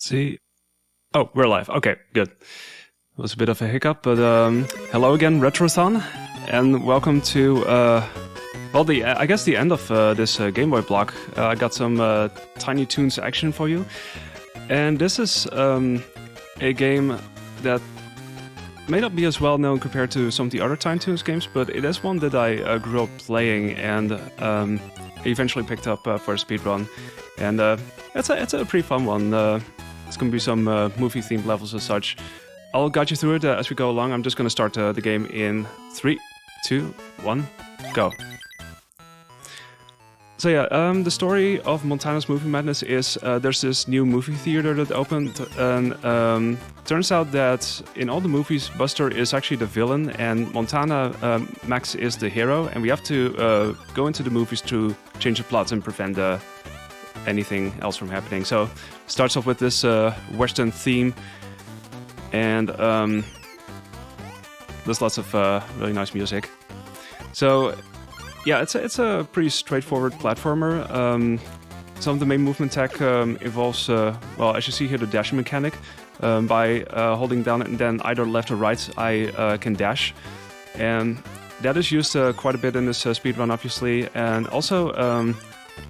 See? Oh, we're live. Okay, good. It was a bit of a hiccup, but hello again, Retrothon, and welcome to, well, I guess the end of this Game Boy block. I got some Tiny Toons action for you, and this is a game that may not be as well known compared to some of the other Tiny Toons games, but it is one that I grew up playing and eventually picked up for a speedrun, and it's a pretty fun one. It's going to be some movie-themed levels as such. I'll guide you through it as we go along. I'm just going to start the game in 3, 2, 1, go. So yeah, the story of Montana's Movie Madness is there's this new movie theater that opened, and turns out that in all the movies, Buster is actually the villain, and Montana, Max, is the hero, and we have to go into the movies to change the plots and prevent anything else from happening. So starts off with this Western theme, and there's lots of really nice music. So yeah, it's a pretty straightforward platformer. Some of the main movement tech involves, well, as you see here, the dashing mechanic. By holding down and then either left or right, I can dash, and that is used quite a bit in this speedrun, obviously. And also,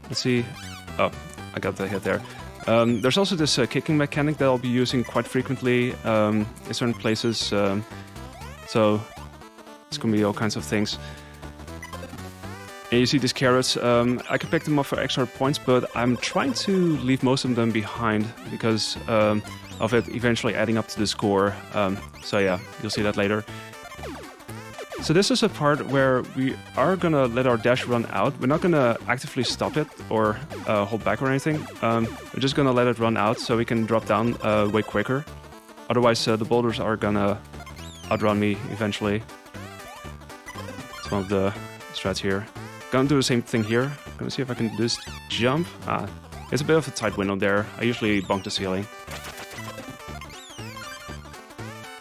let's see. Oh, I got the hit there. There's also this kicking mechanic that I'll be using quite frequently in certain places. So it's gonna be all kinds of things. And you see these carrots. I can pick them up for extra points, but I'm trying to leave most of them behind because of it eventually adding up to the score. So yeah, you'll see that later. So this is a part where we are gonna let our dash run out. We're not gonna actively stop it or hold back or anything. We're just gonna let it run out so we can drop down way quicker. Otherwise, the boulders are gonna outrun me eventually. It's one of the strats here. Gonna do the same thing here. Gonna see if I can do this jump. It's a bit of a tight window there. I usually bonk the ceiling.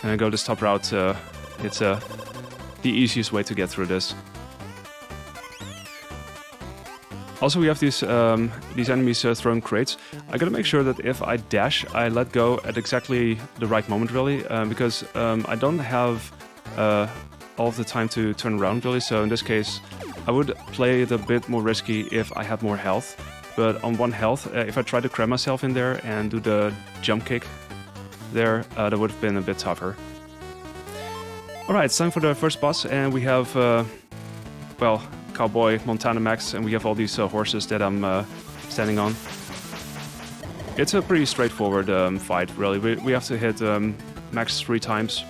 And I go this top route. It's the easiest way to get through this. Also, we have these enemies throwing crates. I gotta make sure that if I dash, I let go at exactly the right moment, really, because I don't have all of the time to turn around, really. So in this case, I would play it a bit more risky if I had more health. But on 1 health, if I try to cram myself in there and do the jump kick there, that would have been a bit tougher. Alright, it's time for the first boss, and we have, well, Cowboy, Montana Max, and we have all these horses that I'm standing on. It's a pretty straightforward fight, really. We have to hit Max 3 times.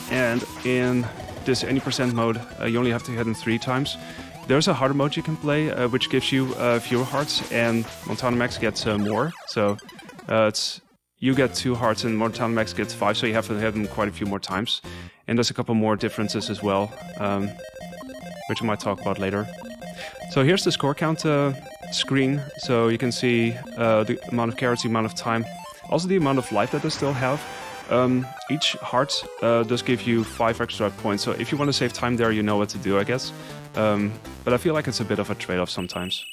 And in this any % mode, you only have to hit him 3 times. There's a harder mode you can play, which gives you fewer hearts, and Montana Max gets more. So you get 2 hearts and Montana Max gets 5, so you have to hit him quite a few more times. And there's a couple more differences as well, which I might talk about later. So here's the score count screen, so you can see the amount of carrots, the amount of time, also the amount of life that they still have. Each heart does give you 5 extra points, so if you want to save time there, you know what to do, I guess. But I feel like it's a bit of a trade-off sometimes.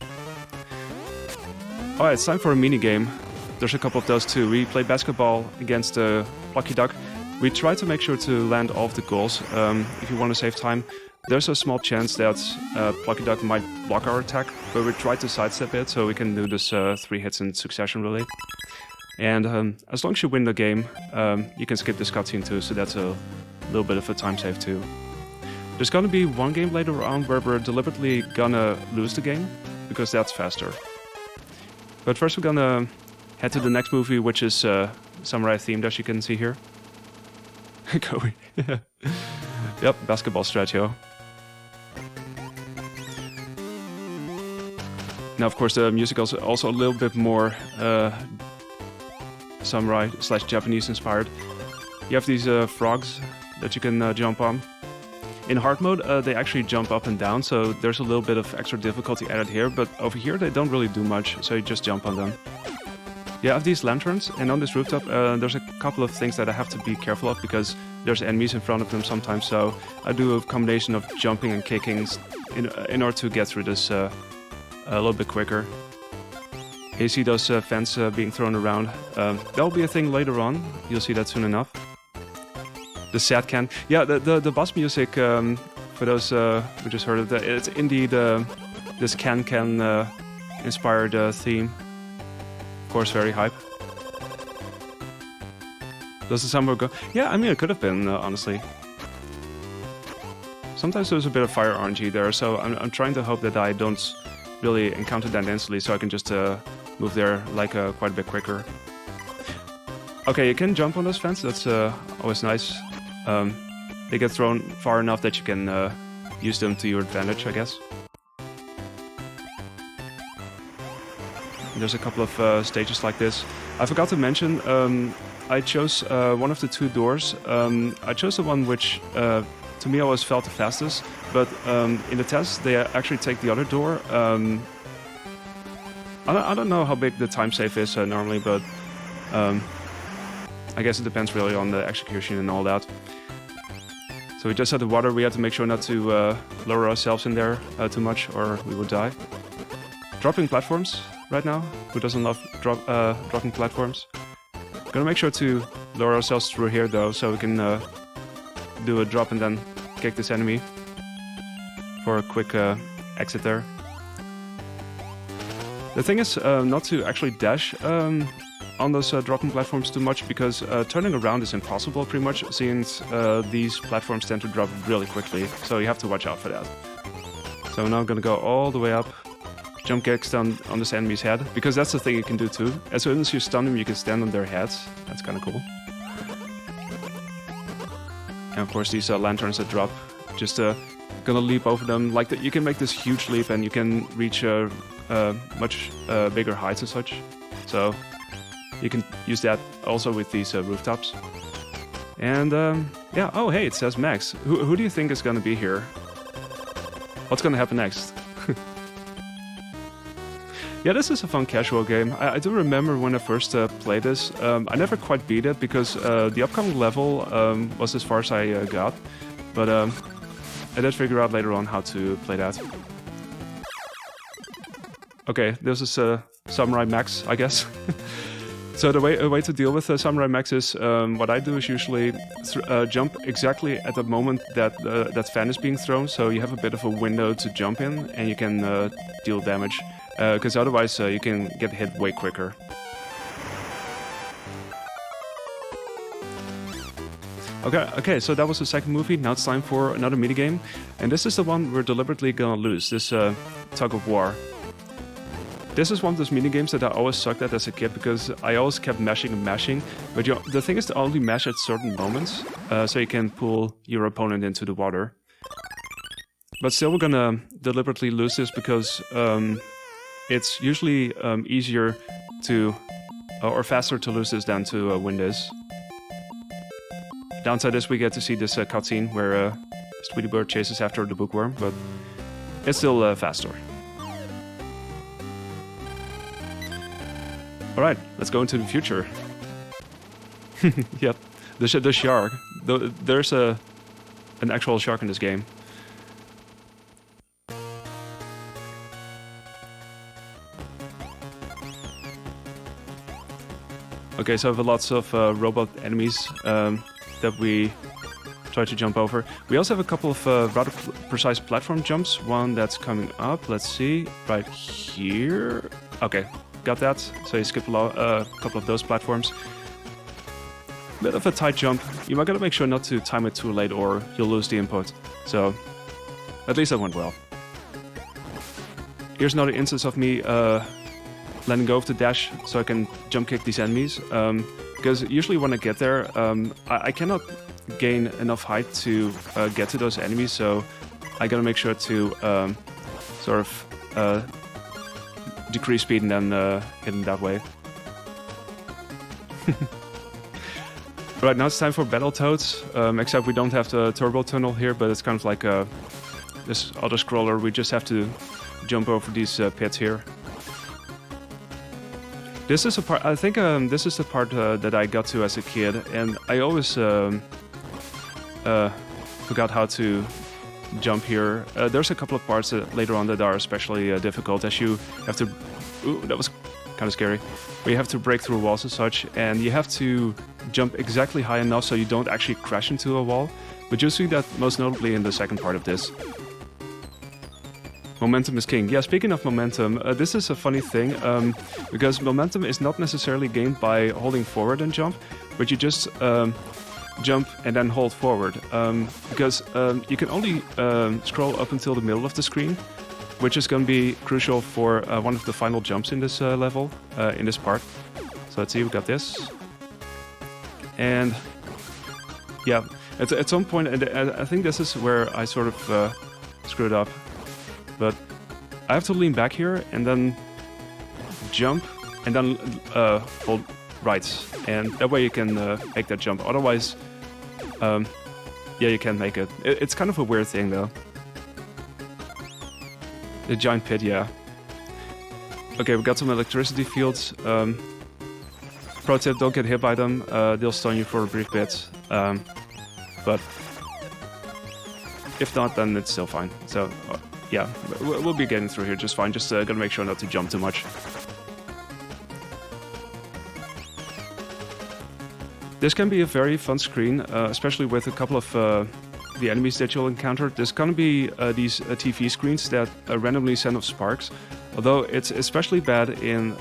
Alright, it's time for a mini-game. There's a couple of those too. We play basketball against Plucky Duck. We try to make sure to land all of the goals if you want to save time. There's a small chance that Plucky Duck might block our attack, but we try to sidestep it so we can do this 3 hits in succession, really. And as long as you win the game, you can skip this cutscene too, so that's a little bit of a time save too. There's gonna be one game later on where we're deliberately gonna lose the game, because that's faster. But first we're gonna head to the next movie, which is samurai themed, as you can see here. Going. Yep, basketball stratio. Now, of course, the music is also a little bit more samurai/Japanese inspired. You have these frogs that you can jump on. In hard mode, they actually jump up and down, so there's a little bit of extra difficulty added here, but over here they don't really do much, so you just jump on them. You have these lanterns, and on this rooftop there's a couple of things that I have to be careful of because there's enemies in front of them sometimes, so I do a combination of jumping and kicking in order to get through this a little bit quicker. You see those fans being thrown around. That'll be a thing later on. You'll see that soon enough. The sad can. Yeah, the boss music, for those who just heard it, it's indeed this can inspired theme. Of course, very hype. Does the soundboard go? Yeah, I mean, it could have been, honestly. Sometimes there's a bit of fire RNG there, so I'm trying to hope that I don't really encounter that instantly, so I can just move there like quite a bit quicker. Okay, you can jump on those fans, that's always nice. They get thrown far enough that you can use them to your advantage, I guess. There's a couple of stages like this. I forgot to mention, I chose one of the two doors. I chose the one which to me always felt the fastest, but in the test they actually take the other door. I don't know how big the time save is normally, but I guess it depends really on the execution and all that. So we just had the water, we had to make sure not to lower ourselves in there too much or we would die. Dropping platforms right now, who doesn't love dropping platforms? Gonna make sure to lower ourselves through here though, so we can do a drop and then kick this enemy for a quick exit there. The thing is not to actually dash on those dropping platforms too much, because turning around is impossible pretty much, since these platforms tend to drop really quickly, so you have to watch out for that. So now I'm gonna go all the way up, jump kicks on this enemy's head, because that's the thing you can do too. As soon as you stun them, you can stand on their heads. That's kind of cool. And of course these lanterns that drop, just gonna leap over them. Like you can make this huge leap and you can reach much bigger heights and such. So you can use that also with these rooftops. And yeah, oh hey, it says Max. Who do you think is gonna be here? What's gonna happen next? Yeah, this is a fun casual game. I do remember when I first played this, I never quite beat it because the upcoming level was as far as I got, but I did figure out later on how to play that. Okay, this is Samurai Max, I guess. So the way to deal with Samurai Max is, what I do is usually jump exactly at the moment that that fan is being thrown, so you have a bit of a window to jump in and you can deal damage. Because otherwise you can get hit way quicker. Okay, so that was the second movie. Now it's time for another minigame. And this is the one we're deliberately gonna lose, this tug of war. This is one of those minigames that I always sucked at as a kid, because I always kept mashing and mashing. But the thing is to only mash at certain moments, so you can pull your opponent into the water. But still we're gonna deliberately lose this, because it's usually easier to, or faster to lose this than to win this. Downside is we get to see this cutscene where Tweety Bird chases after the bookworm, but it's still faster. Alright, let's go into the future. Yep, the shark. There's an actual shark in this game. Okay, so we have lots of robot enemies that we try to jump over. We also have a couple of rather precise platform jumps. One that's coming up, let's see, right here. Okay, got that. So you skip a couple of those platforms. Bit of a tight jump. You might gotta make sure not to time it too late or you'll lose the input. So, at least that went well. Here's another instance of me letting go of the dash so I can jump kick these enemies, because usually when I get there I cannot gain enough height to get to those enemies, so I gotta make sure to sort of decrease speed and then hit them that way. Right, now it's time for Battletoads, except we don't have the turbo tunnel here, but it's kind of like this auto-scroller. We just have to jump over these pits here. This is a part, I think this is the part that I got to as a kid, and I always forgot how to jump here. There's a couple of parts later on that are especially difficult, as you have to... Ooh, that was kind of scary. Where you have to break through walls and such, and you have to jump exactly high enough so you don't actually crash into a wall. But you'll see that most notably in the second part of this. Momentum is king. Yeah, speaking of momentum, this is a funny thing, because momentum is not necessarily gained by holding forward and jump, but you just jump and then hold forward. Because you can only scroll up until the middle of the screen, which is going to be crucial for one of the final jumps in this level, in this part. So let's see, we got this. And yeah, at some point, and I think this is where I sort of screwed up. But I have to lean back here and then jump and then hold right. And that way you can make that jump. Otherwise, yeah, you can't make it. It's kind of a weird thing though. The giant pit, yeah. Okay, we got some electricity fields. Pro tip, don't get hit by them. They'll stun you for a brief bit. But if not, then it's still fine. So, yeah, we'll be getting through here just fine. Just gotta make sure not to jump too much. This can be a very fun screen, especially with a couple of the enemies that you'll encounter. There's gonna be these TV screens that randomly send off sparks. Although it's especially bad in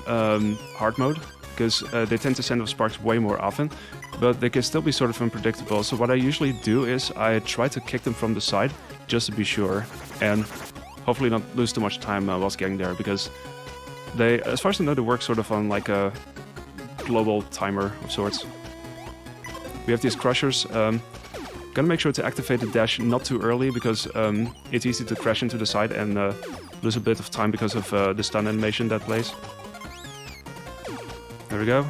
hard mode, because they tend to send off sparks way more often, but they can still be sort of unpredictable. So what I usually do is I try to kick them from the side, just to be sure, and hopefully not lose too much time whilst getting there, because they, as far as I know, they work sort of on like a global timer of sorts. We have these crushers. Gonna make sure to activate the dash not too early, because it's easy to crash into the side and lose a bit of time because of the stun animation that plays. There we go.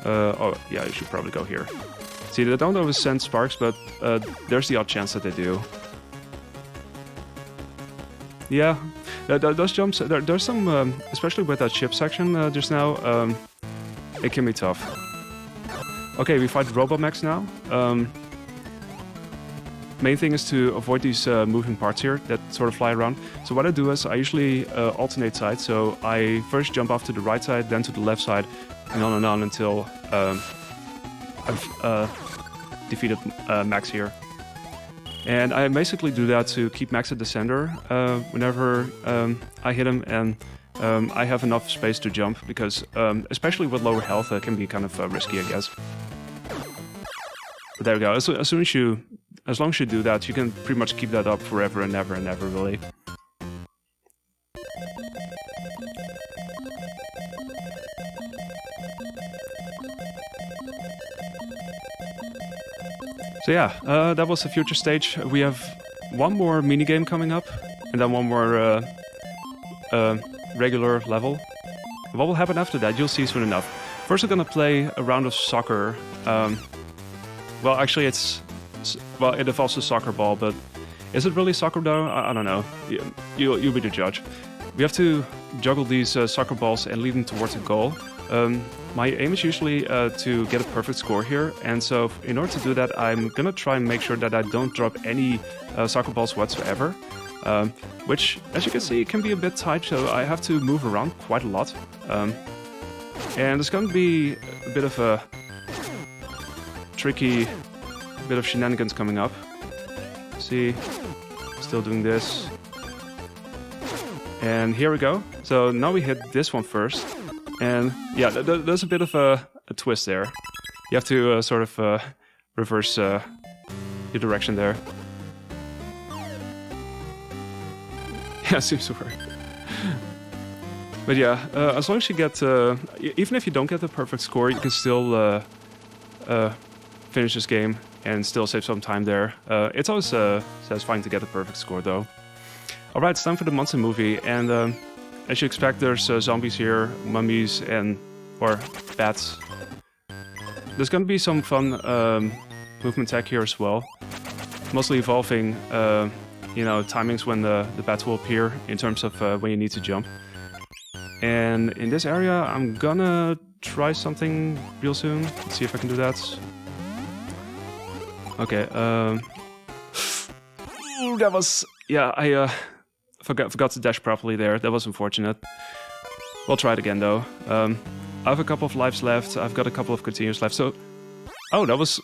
Oh, yeah, you should probably go here. See, they don't always send sparks, but there's the odd chance that they do. Yeah, those jumps, there's some, especially with that ship section just now, it can be tough. Okay, we fight Robomechs now. Main thing is to avoid these moving parts here that sort of fly around. So what I do is I usually alternate sides. So I first jump off to the right side, then to the left side, and on until I've defeated Max here. And I basically do that to keep Max at the center whenever I hit him, and I have enough space to jump, because especially with lower health, it can be kind of risky, I guess. But there we go. As long as you do that, you can pretty much keep that up forever and ever, really. So yeah, that was the future stage. We have one more minigame coming up, and then one more regular level. What will happen after that, you'll see soon enough. First we're gonna play a round of soccer. Well, actually it involves a soccer ball, but is it really soccer though? I don't know. You'll be the judge. We have to juggle these soccer balls and lead them towards a goal. My aim is usually to get a perfect score here, and so in order to do that, I'm gonna try and make sure that I don't drop any soccer balls whatsoever. Which, as you can see, can be a bit tight, so I have to move around quite a lot. And it's going to be a bit of a tricky bit of shenanigans coming up. See, still doing this. And here we go. So now we hit this one first. And yeah, there's a bit of a twist there. You have to sort of reverse your direction there. Yeah, seems to work. But yeah, as long as you get, even if you don't get the perfect score, you can still finish this game and still save some time there. It's always satisfying to get the perfect score, though. All right, it's time for the monster movie, and as you expect, there's zombies here, mummies, or bats. There's gonna be some fun movement tech here as well, mostly involving you know, timings when the bats will appear in terms of when you need to jump. And in this area, I'm gonna try something real soon. Let's see if I can do that. Okay, that was... Yeah, I forgot to dash properly there. That was unfortunate. We'll try it again though. I have a couple of lives left. I've got a couple of continues left. So, oh, that was.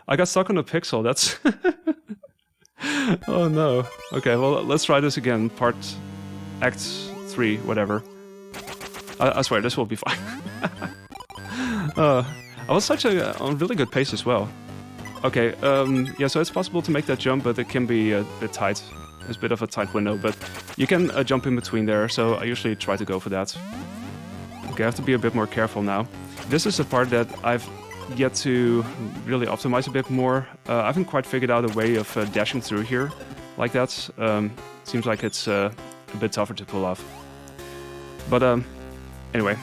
I got stuck on a pixel. That's. Oh no. Okay, well let's try this again. Act 3, whatever. I swear this will be fine. I was on a really good pace as well. Okay, yeah, so it's possible to make that jump, but it can be a bit tight. It's a bit of a tight window, but you can jump in between there, so I usually try to go for that. Okay, I have to be a bit more careful now. This is a part that I've yet to really optimize a bit more. I haven't quite figured out a way of dashing through here like that. Seems like it's a bit tougher to pull off. But anyway,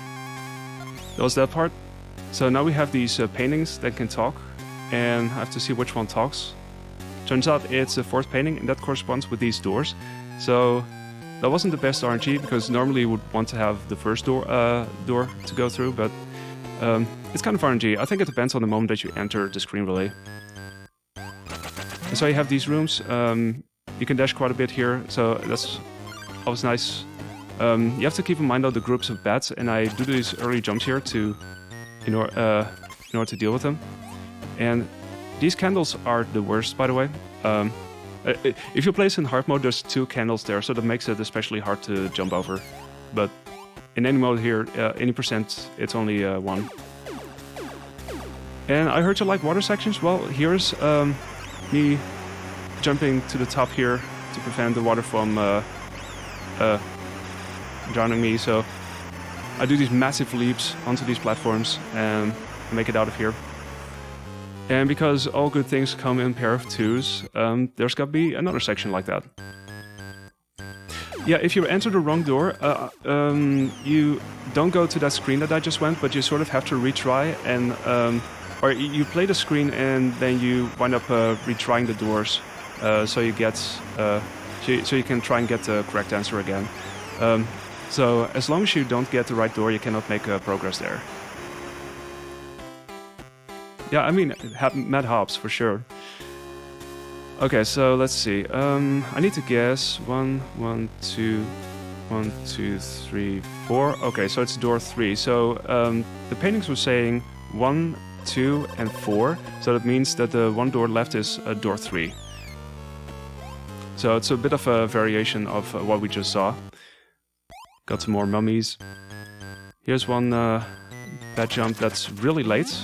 that was that part. So now we have these paintings that can talk, and I have to see which one talks. Turns out it's the fourth painting, and that corresponds with these doors. So that wasn't the best RNG, because normally you would want to have the first door to go through, but it's kind of RNG. I think it depends on the moment that you enter the screen, really. And so you have these rooms. You can dash quite a bit here, so that's always nice. You have to keep in mind though the groups of bats, and I do these early jumps here in order to deal with them. And these candles are the worst, by the way. If you place in hard mode, there's 2 candles there, so that makes it especially hard to jump over. But in any mode here, any percent, it's only 1. And I heard you like water sections. Well, here's me jumping to the top here to prevent the water from drowning me. So I do these massive leaps onto these platforms and make it out of here. And because all good things come in a pair of 2s, there's got to be another section like that. Yeah, if you enter the wrong door, you don't go to that screen that I just went, but you sort of have to retry, and or you play the screen and then you wind up retrying the doors, so you get so you can try and get the correct answer again. So as long as you don't get the right door, you cannot make progress there. Yeah, I mean, mad hops for sure. Okay, so let's see. I need to guess 1, 1, 2, 1, 2, 3, 4. Okay, so it's door 3. So the paintings were saying 1, 2, and 4. So that means that the one door left is door 3. So it's a bit of a variation of what we just saw. Got some more mummies. Here's one bad jump that's really late.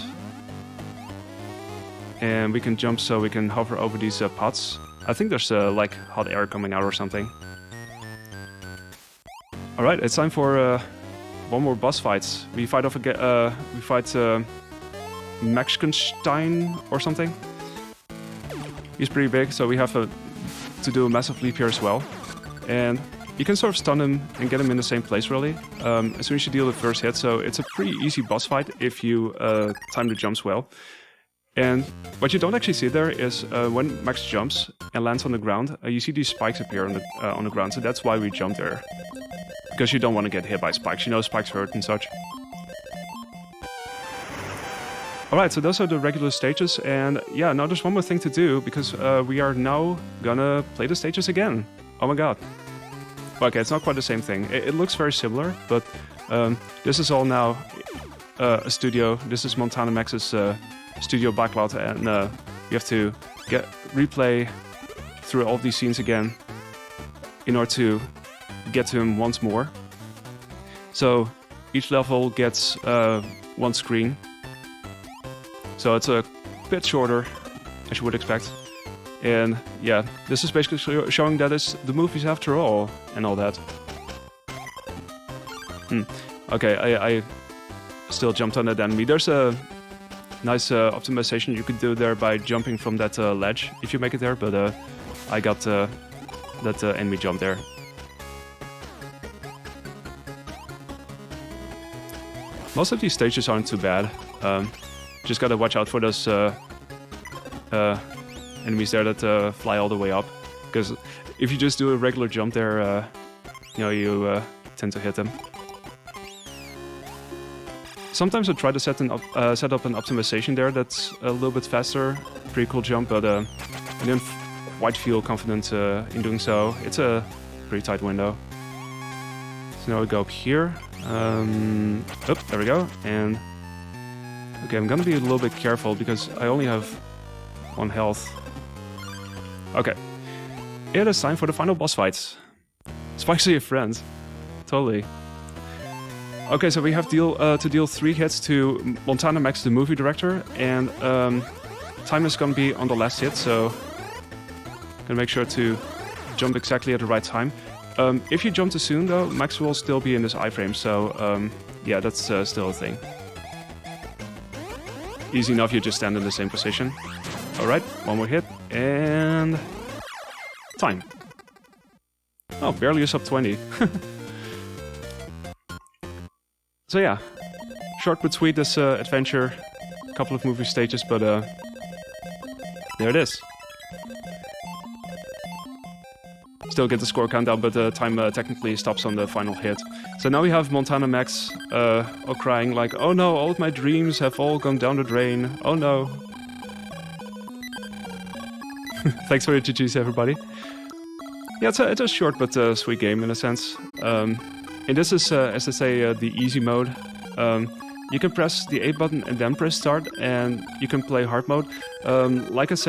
And we can jump so we can hover over these pots. I think there's like hot air coming out or something. Alright, it's time for one more boss fight. We fight off again. We fight Maxkenstein or something. He's pretty big, so we have to do a massive leap here as well. And you can sort of stun him and get him in the same place, really, as soon as you deal the first hit. So it's a pretty easy boss fight if you time the jumps well. And what you don't actually see there is when Max jumps and lands on the ground, you see these spikes appear on the ground. So that's why we jump there, because you don't want to get hit by spikes. You know, spikes hurt and such. Alright, so those are the regular stages, and yeah, now there's one more thing to do, because we are now gonna play the stages again. Oh my god. Okay, it's not quite the same thing. It looks very similar, but this is all now a studio. This is Montana Max's studio backlot, and you have to replay through all these scenes again in order to get to him once more. So each level gets one screen. So it's a bit shorter, as you would expect. And yeah, this is basically showing that it's the movies after all, and all that. Okay, I still jumped on that enemy. There's a nice optimization you could do there by jumping from that ledge, if you make it there, but I got that enemy jump there. Most of these stages aren't too bad. Just gotta watch out for those enemies there that fly all the way up, because if you just do a regular jump there, you tend to hit them. Sometimes I try to set up an optimization there that's a little bit faster. Pretty cool jump, but I didn't quite feel confident in doing so. It's a pretty tight window. So now we go up here. There we go. And okay, I'm gonna be a little bit careful because I only have 1 health. Okay, it is time for the final boss fights. Spike's your friend. Totally. Okay, so we have to deal 3 hits to Montana Max, the movie director, and time is gonna be on the last hit, so gonna make sure to jump exactly at the right time. If you jump too soon, though, Max will still be in this iframe, so yeah, that's still a thing. Easy enough, you just stand in the same position. Alright, 1 more hit, and... time. Oh, barely a sub 20. So yeah, short but sweet this adventure. A couple of movie stages, but there it is. Still get the score countdown, but the time technically stops on the final hit. So now we have Montana Max all crying like, oh no, all of my dreams have all gone down the drain. Oh no. Thanks for your GGs, everybody. Yeah, it's a short but sweet game in a sense. And this is, as I say, the easy mode. You can press the A button and then press start, and you can play hard mode. Like I said,